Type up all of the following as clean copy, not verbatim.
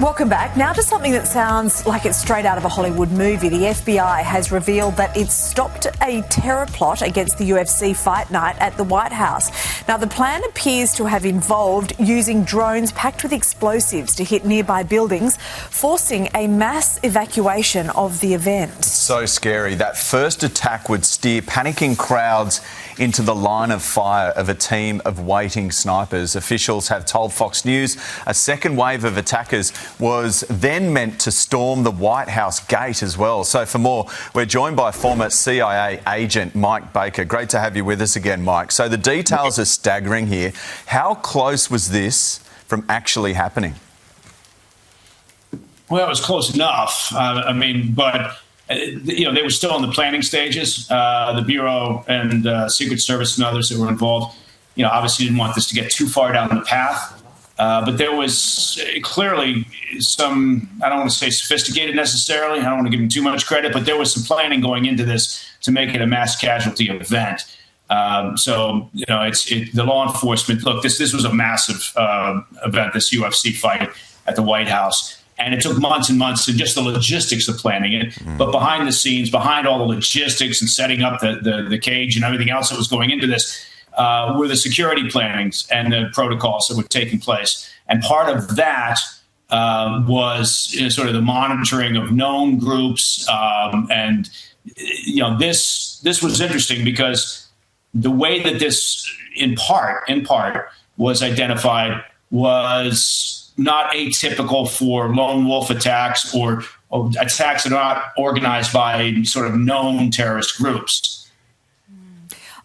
Welcome back. Now to something that sounds like it's straight out of a Hollywood movie. The FBI has revealed that it's stopped a terror plot against the UFC fight night at the White House. Now, the plan appears to have involved using drones packed with explosives to hit nearby buildings, forcing a mass evacuation of the event. So scary. That first attack would steer panicking crowds into the line of fire of a team of waiting snipers. Officials have told Fox News a second wave of attackers was then meant to storm the White House gate as well. So for more, we're joined by former CIA agent Mike Baker. Great to have you with us again, Mike. So the details are staggering here. How close was this from actually happening? Well, it was close enough. But they were still in the planning stages. The Bureau and Secret Service and others that were involved, obviously didn't want this to get too far down the path. But there was clearly some, I don't want to say sophisticated necessarily, I don't want to give them too much credit, but there was some planning going into this to make it a mass casualty event. The law enforcement, look, this was a massive event, this UFC fight at the White House. And it took months and months and just the logistics of planning it. But behind the scenes, behind all the logistics and setting up the cage and everything else that was going into this, were the security plannings and the protocols that were taking place. And part of that was sort of the monitoring of known groups. This was interesting because the way that this, in part, was identified was not atypical for lone wolf attacks or attacks that are not organized by sort of known terrorist groups.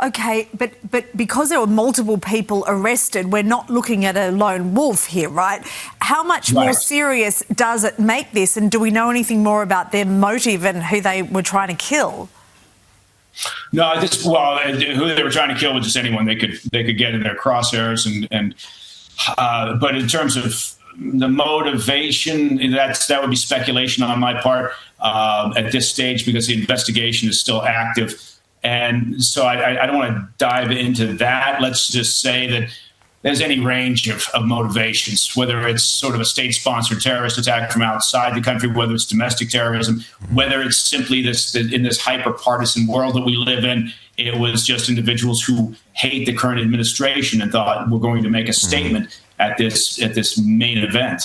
Okay, but because there were multiple people arrested, we're not looking at a lone wolf here, right? How much more serious does it make this, and do we know anything more about their motive and who they were trying to kill? No, who they were trying to kill was just anyone they could get in their crosshairs, but in terms of the motivation, that would be speculation on my part at this stage because the investigation is still active. And so I don't want to dive into that. Let's just say that there's any range of motivations, whether it's sort of a state-sponsored terrorist attack from outside the country, whether it's domestic terrorism, whether it's simply in this hyper-partisan world that we live in, it was just individuals who hate the current administration and thought we're going to make a statement at this main event.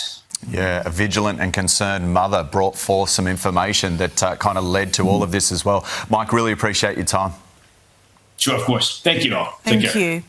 Yeah, a vigilant and concerned mother brought forth some information that kind of led to all of this as well. Mike, really appreciate your time. Sure, of course. Thank you all. Thank you.